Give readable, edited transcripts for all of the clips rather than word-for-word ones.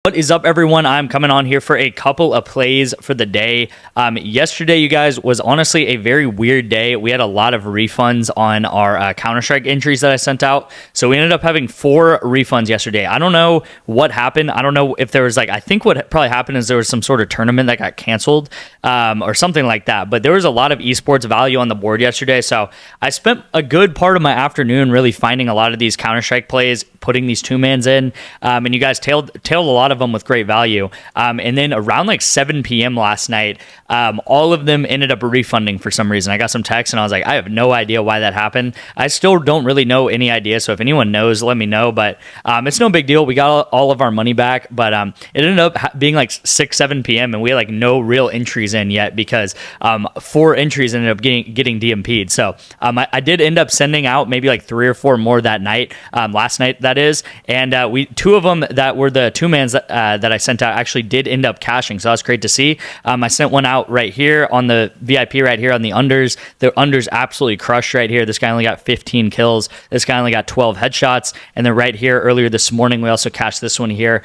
What is up, everyone? I'm coming on here for a couple of plays for the day. Yesterday, you guys, was honestly a very weird day. We had a lot of refunds on our Counter-Strike entries that I sent out. So we ended up having 4 refunds yesterday. I don't know what happened. I don't know if there was I think what probably happened is there was some sort of tournament that got canceled or something like that. But there was a lot of esports value on the board yesterday. So I spent a good part of my afternoon really finding a lot of these Counter-Strike plays, putting these 2-mans in. And you guys tailed a lot of them with great value. And then around 7 p.m. last night, all of them ended up refunding for some reason. I got some texts and I was like, I have no idea why that happened. I still don't really know any idea. So if anyone knows, let me know. But it's no big deal. We got all of our money back. But it ended up being 6, 7 p.m. and we had no real entries in yet because 4 entries ended up getting DMP'd. So I did end up sending out maybe 3 or 4 more that night, last night that is. And 2 of them that were the 2-mans that I sent out actually did end up cashing. So that's great to see. I sent one out right here on the VIP right here on the unders. The unders absolutely crushed right here. This guy only got 15 kills. This guy only got 12 headshots. And then right here earlier this morning, we also cashed this one here,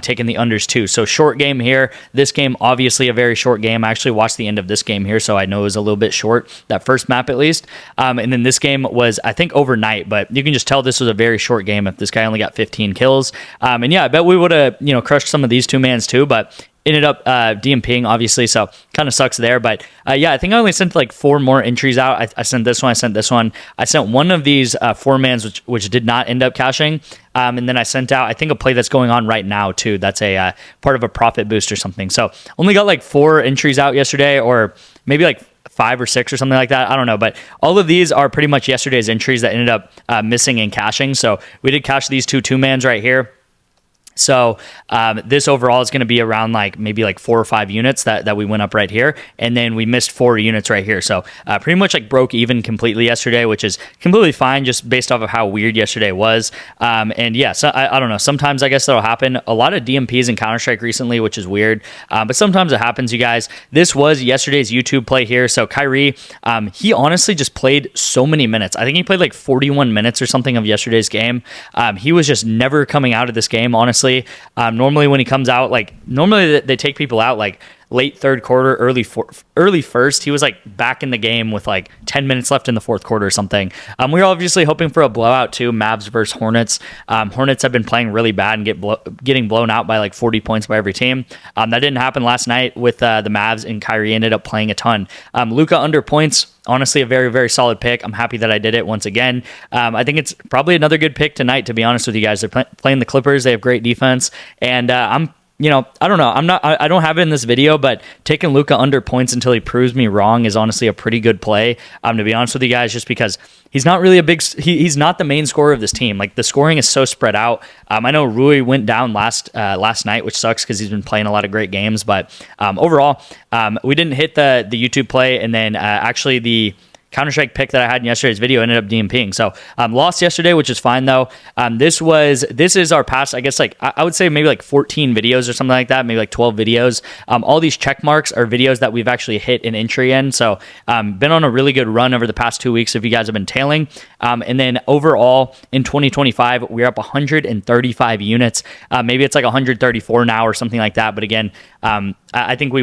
taking the unders too. So short game here. This game, obviously a very short game. I actually watched the end of this game here, so I know it was a little bit short, that first map at least. And then this game was, I think, overnight, but you can just tell this was a very short game if this guy only got 15 kills. And yeah, I bet we would have, crushed some of these 2-mans too, but ended up DMPing, obviously, so kind of sucks there. But yeah, I think I only sent 4 more entries out. I sent this one, I sent this one. I sent one of these 4-mans, which did not end up cashing. And then I sent out, I think, a play that's going on right now too. That's a part of a profit boost or something. So only got 4 entries out yesterday, or maybe 5 or 6 or something like that. I don't know. But all of these are pretty much yesterday's entries that ended up missing and cashing. So we did cash these 2-mans right here. So this overall is going to be around maybe 4 or 5 units that we went up right here. And then we missed 4 units right here. So pretty much broke even completely yesterday, which is completely fine just based off of how weird yesterday was. And yeah, so I don't know. Sometimes I guess that'll happen. A lot of DMPs in Counter-Strike recently, which is weird. But sometimes it happens, you guys. This was yesterday's YouTube play here. So Kyrie, he honestly just played so many minutes. I think he played 41 minutes or something of yesterday's game. He was just never coming out of this game, honestly. Normally when he comes out, normally they take people out late third quarter, early first. He was back in the game with 10 minutes left in the fourth quarter or something. We were obviously hoping for a blowout too, Mavs versus Hornets. Hornets have been playing really bad and getting blown out by 40 points by every team. That didn't happen last night with the Mavs, and Kyrie ended up playing a ton. Luka under points, honestly a very, very solid pick. I'm happy that I did it once again. I think it's probably another good pick tonight, to be honest with you guys. They're playing the Clippers. They have great defense, and I'm I don't know. I don't have it in this video, but taking Luka under points until he proves me wrong is honestly a pretty good play. To be honest with you guys, just because he's not really he's not the main scorer of this team. The scoring is so spread out. I know Rui went down last night, which sucks because he's been playing a lot of great games. But overall, we didn't hit the YouTube play, and then actually the Counter-Strike pick that I had in yesterday's video ended up DMPing. So lost yesterday, which is fine though. This is our past, I guess I would say maybe 14 videos or something like that, maybe 12 videos. All these check marks are videos that we've actually hit an entry in. So been on a really good run over the past 2 weeks if you guys have been tailing. And then overall in 2025, we're up 135 units. Maybe it's 134 now or something like that. But again, I think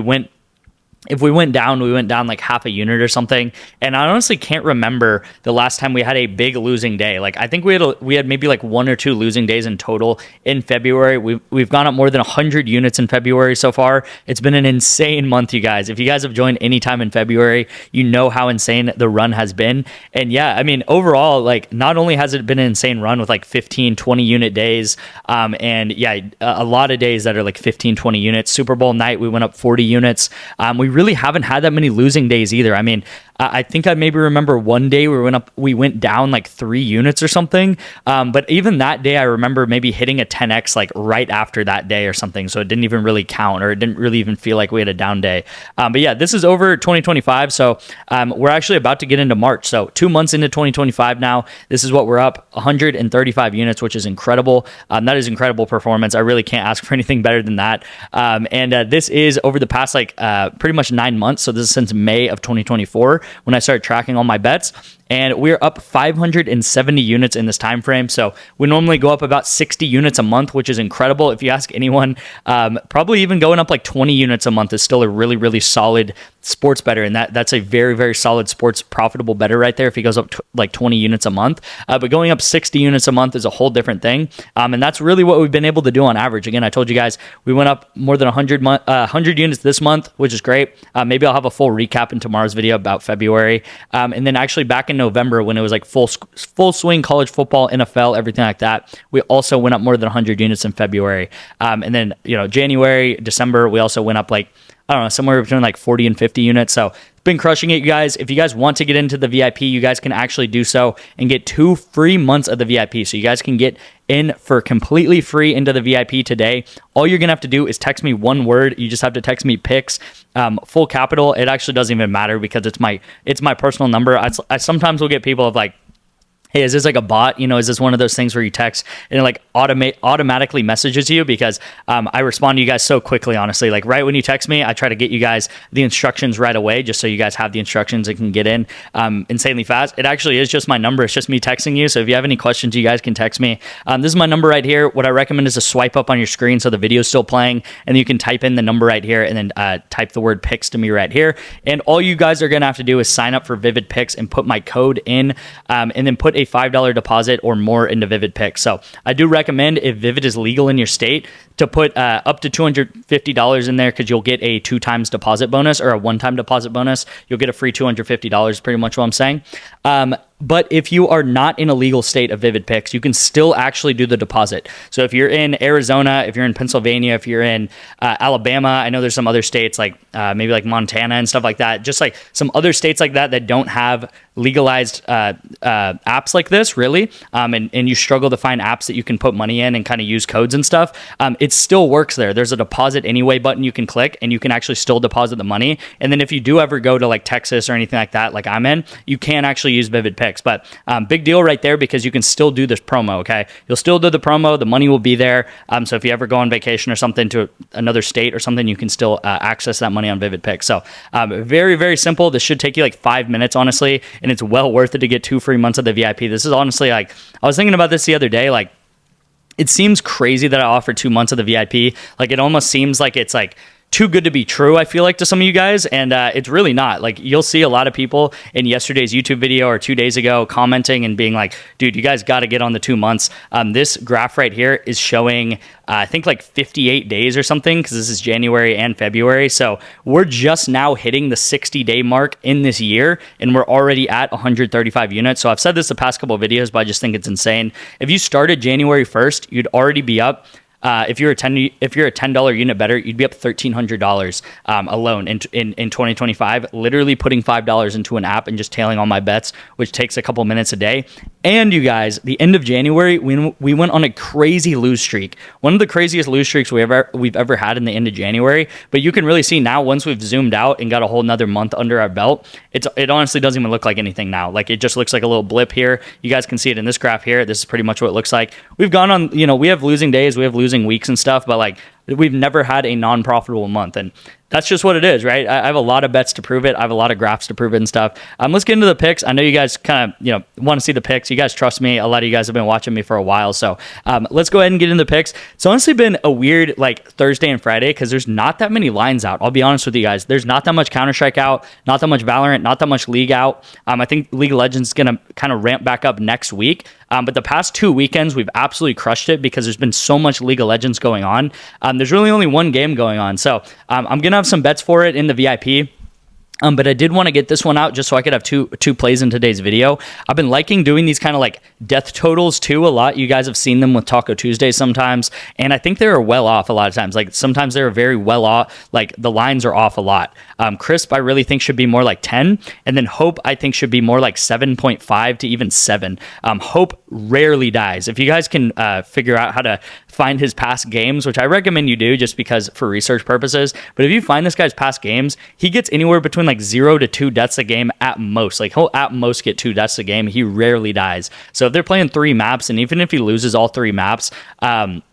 if we went down half a unit or something. And I honestly can't remember the last time we had a big losing day. I think we had maybe 1 or 2 losing days in total in February. We've gone up more than 100 units in February so far. It's been an insane month, you guys. If you guys have joined any time in February, you know how insane the run has been. And yeah, I mean, overall, not only has it been an insane run with 15, 20 unit days, and yeah, a lot of days that are 15, 20 units. Super Bowl night, we went up 40 units. We really haven't had that many losing days either. I mean, I think I maybe remember one day we went down 3 units or something. But even that day, I remember maybe hitting a 10x right after that day or something. So it didn't even really count, or it didn't really even feel like we had a down day. But yeah, this is over 2025. So we're actually about to get into March. So 2 months into 2025 now. This is what we're up, 135 units, which is incredible. That is incredible performance. I really can't ask for anything better than that. And this is over the past pretty much 9 months. So this is since May of 2024. When I started tracking all my bets. and we're up 570 units in this time frame. So we normally go up about 60 units a month, which is incredible. If you ask anyone, probably even going up like 20 units a month is still a really, really solid sports better, and that's a very, very solid sports profitable better right there if he goes up like 20 units a month. But going up 60 units a month is a whole different thing, and that's really what we've been able to do on average. Again, I told you guys we went up more than 100 units this month, which is great. Maybe I'll have a full recap in tomorrow's video about February, and then actually back in November when it was like full swing college football, NFL, everything like that, we also went up more than 100 units in February, and then January, December, we also went up like, I don't know, somewhere between like 40 and 50 units. So been crushing it, you guys. If you guys want to get into the VIP, you guys can actually do so and get 2 free months of the VIP. So you guys can get in for completely free into the VIP today. All you're gonna have to do is text me one word. You just have to text me PICKS, full capital. It actually doesn't even matter because it's my personal number. I sometimes will get people of like, hey, is this like a bot? Is this one of those things where you text and it like automatically messages you? Because I respond to you guys so quickly, honestly. Like right when you text me, I try to get you guys the instructions right away, just so you guys have the instructions and can get in insanely fast. It actually is just my number. It's just me texting you. So if you have any questions, you guys can text me. This is my number right here. What I recommend is to swipe up on your screen so the video is still playing, and you can type in the number right here and then type the word PICKS to me right here. And all you guys are gonna have to do is sign up for Vivid Picks and put my code in, and then put a $5 deposit or more into Vivid Picks. So I do recommend, if Vivid is legal in your state, to put up to $250 in there, because you'll get a 2 times deposit bonus or a 1-time deposit bonus. You'll get a free $250, pretty much what I'm saying. But if you are not in a legal state of Vivid Picks, you can still actually do the deposit. So if you're in Arizona, if you're in Pennsylvania, if you're in Alabama, I know there's some other states like maybe like Montana and stuff like that, just like some other states like that don't have legalized apps like this, really, and you struggle to find apps that you can put money in and kind of use codes and stuff, it still works there. There's a deposit anyway button you can click, and you can actually still deposit the money. And then if you do ever go to like Texas or anything like that, like I'm in, you can actually use Vivid Picks. But big deal right there, because you can still do this promo, okay? You'll still do the promo, the money will be there. So if you ever go on vacation or something to another state or something, you can still access that money on Vivid Picks. So very, very simple. This should take you like 5 minutes, honestly, and it's well worth it to get 2 free months of the VIP. This is honestly, like, I was thinking about this the other day, like, it seems crazy that I offer 2 months of the VIP. Like, it almost seems like it's like too good to be true, I feel like, to some of you guys, and it's really not. Like, you'll see a lot of people in yesterday's YouTube video or 2 days ago commenting and being like, dude, you guys got to get on the 2 months. This graph right here is showing I think like 58 days or something, because this is January and February. So we're just now hitting the 60-day mark in this year, and we're already at 135 units. So I've said this the past couple of videos, but I just think it's insane. If you started January 1st, you'd already be up. If you're a $10 unit better, you'd be up $1,300 alone in 2025. Literally putting $5 into an app and just tailing all my bets, which takes a couple minutes a day. And you guys, the end of January, we went on a crazy lose streak. One of the craziest lose streaks we've ever had in the end of January. But you can really see now, once we've zoomed out and got a whole nother month under our belt, it honestly doesn't even look like anything now. Like, it just looks like a little blip here. You guys can see it in this graph here. This is pretty much what it looks like. We've gone on, we have losing days, we have losing weeks and stuff, but like, we've never had a non-profitable month, and that's just what it is, right? I have a lot of bets to prove it. I have a lot of graphs to prove it and stuff. Let's get into the picks. I know you guys kind of, want to see the picks. You guys trust me. A lot of you guys have been watching me for a while. So let's go ahead and get into the picks. It's honestly been a weird like Thursday and Friday, because there's not that many lines out. I'll be honest with you guys. There's not that much Counter-Strike out, not that much Valorant, not that much League out. I think League of Legends is going to kind of ramp back up next week. But the past 2 weekends, we've absolutely crushed it, because there's been so much League of Legends going on. There's really only one game going on. So I'm going to have some bets for it in the VIP. But I did want to get this one out just so I could have two plays in today's video. I've been liking doing these kind of like death totals too a lot. You guys have seen them with Taco Tuesday sometimes, and I think they're well off a lot of times. Like, sometimes they're very well off. Like, the lines are off a lot. Crisp, I really think, should be more like 10, and then Hope, I think, should be more like 7.5 to even 7. Hope rarely dies. If you guys can figure out how to find his past games, which I recommend you do just because for research purposes, but if you find this guy's past games, he gets anywhere between doing like 0 to 2 deaths a game at most. Like he'll at most get 2 deaths a game. He rarely dies. So if they're playing 3 maps, and even if he loses all 3 maps,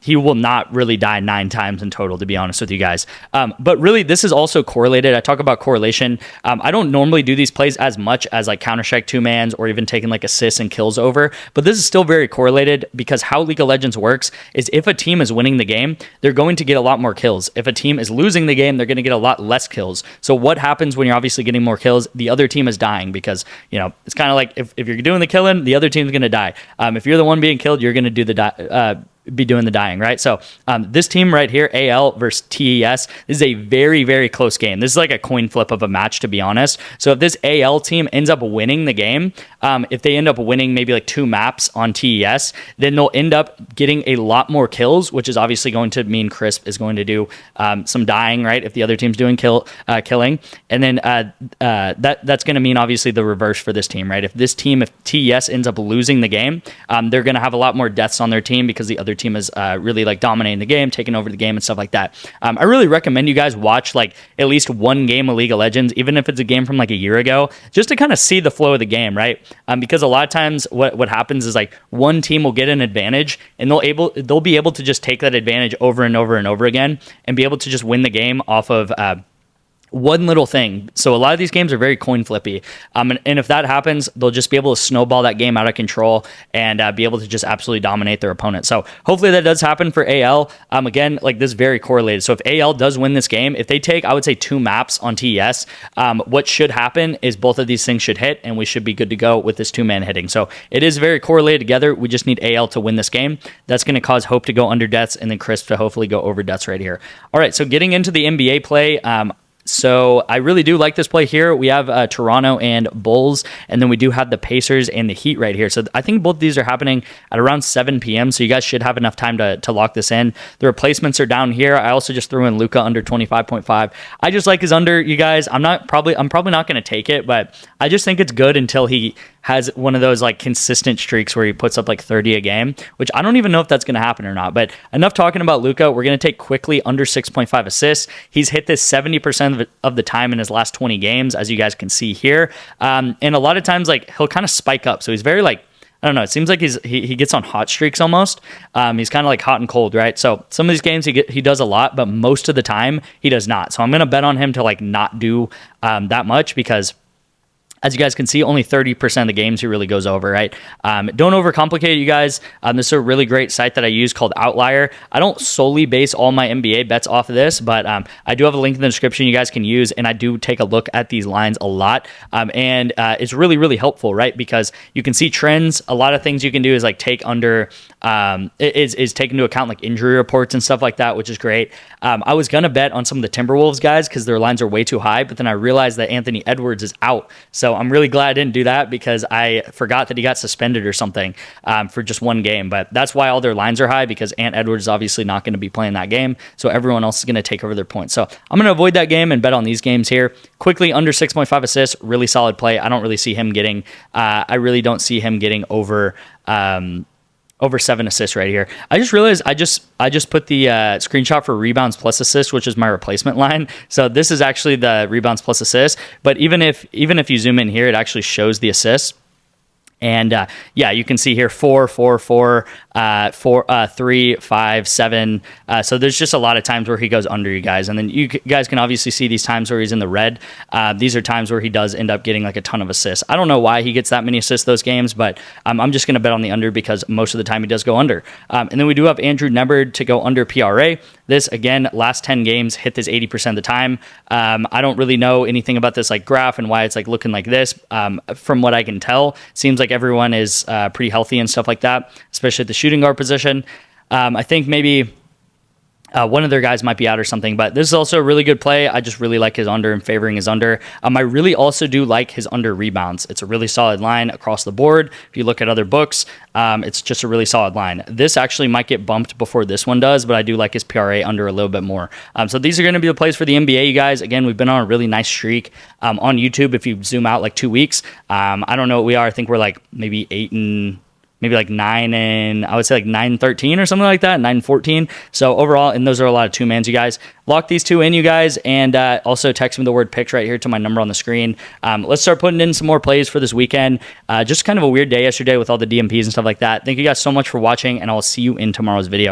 he will not really die 9 times in total, to be honest with you guys. But really, this is also correlated. I talk about correlation. I don't normally do these plays as much as like Counter-Strike 2-mans or even taking like assists and kills over, but this is still very correlated because how League of Legends works is if a team is winning the game, they're going to get a lot more kills. If a team is losing the game, they're going to get a lot less kills. So what happens when you're obviously getting more kills? The other team is dying because, you know, it's kind of like if you're doing the killing, the other team's going to die. If you're the one being killed, you're going to do the be doing the dying, right? So this team right here, AL versus TES, this is a very, very close game. This is like a coin flip of a match, to be honest. So if this AL team ends up winning the game, if they end up winning maybe like 2 maps on TES, then they'll end up getting a lot more kills, which is obviously going to mean Crisp is going to do some dying, right? If the other team's doing killing. And then that's going to mean obviously the reverse for this team, right? If TES ends up losing the game, they're going to have a lot more deaths on their team because the other team is really like dominating the game, taking over the game and stuff like that. I really recommend you guys watch like at least one game of League of Legends, even if it's a game from like a year ago, just to kind of see the flow of the game, right? Because a lot of times what happens is like one team will get an advantage and they'll be able to just take that advantage over and over and over again and be able to just win the game off of one little thing. So a lot of these games are very coin flippy. And if that happens, they'll just be able to snowball that game out of control and be able to just absolutely dominate their opponent. So hopefully that does happen for AL. Again, like this is very correlated. So if AL does win this game, if they take, I would say 2 maps on TES, what should happen is both of these things should hit and we should be good to go with this 2-man hitting. So it is very correlated together. We just need AL to win this game. That's going to cause Hope to go under deaths and then Crisp to hopefully go over deaths right here. All right, so getting into the NBA play, so I really do like this play here. We have Toronto and Bulls, and then we do have the Pacers and the Heat right here. So I think both of these are happening at around 7 p.m., so you guys should have enough time to lock this in. The replacements are down here. I also just threw in Luka under 25.5. I just like his under, you guys. I'm probably not going to take it, but I just think it's good until he has one of those like consistent streaks where he puts up like 30 a game, which I don't even know if that's going to happen or not. But enough talking about Luka. We're going to take quickly under 6.5 assists. He's hit this 70% of the time in his last 20 games, as you guys can see here. And a lot of times like he'll kind of spike up. So he's very like, I don't know. It seems like he gets on hot streaks almost. He's kind of like hot and cold, right? So some of these games he does a lot, but most of the time he does not. So I'm going to bet on him to like not do that much because, as you guys can see, only 30% of the games he really goes over, right? Don't overcomplicate it, you guys. This is a really great site that I use called Outlier. I don't solely base all my NBA bets off of this, but I do have a link in the description you guys can use, and I do take a look at these lines a lot. And it's really, really helpful, right? Because you can see trends. A lot of things you can do is like take under, is take into account like injury reports and stuff like that, which is great. I was going to bet on some of the Timberwolves guys because their lines are way too high, but then I realized that Anthony Edwards is out. So I'm really glad I didn't do that because I forgot that he got suspended or something for just one game. But that's why all their lines are high, because Ant Edwards is obviously not going to be playing that game. So everyone else is going to take over their points. So I'm going to avoid that game and bet on these games here. Quickly, under 6.5 assists, really solid play. I don't really see him getting, I really don't see him getting over 7 assists right here. I just realized I just put the screenshot for rebounds plus assists, which is my replacement line. So this is actually the rebounds plus assists. But even if you zoom in here, it actually shows the assists. And yeah, you can see here 4, 4, 4, 3, 5, 7. So there's just a lot of times where he goes under, you guys. And then you guys can obviously see these times where he's in the red. These are times where he does end up getting like a ton of assists. I don't know why he gets that many assists those games, but I'm just going to bet on the under because most of the time he does go under. And then we do have Andrew Nebbard to go under PRA. This, again, last 10 games hit this 80% of the time. I don't really know anything about this like graph and why it's like looking like this. From what I can tell, seems like everyone is pretty healthy and stuff like that, especially at the shooting guard position. I think maybe one of their guys might be out or something, but this is also a really good play. I just really like his under and favoring his under. I really also do like his under rebounds. It's a really solid line across the board. If you look at other books, it's just a really solid line. This actually might get bumped before this one does, but I do like his PRA under a little bit more. So these are going to be the plays for the NBA, you guys. Again, we've been on a really nice streak on YouTube. If you zoom out like 2 weeks, I don't know what we are. I think we're like maybe 8 and maybe like 9 and I would say like 9-13 or something like that, 9-14. So overall, and those are a lot of 2-mans, you guys. Lock these 2 in, you guys, and also text me the word picks right here to my number on the screen. Let's start putting in some more plays for this weekend. Just kind of a weird day yesterday with all the DMPs and stuff like that. Thank you guys so much for watching, and I'll see you in tomorrow's video.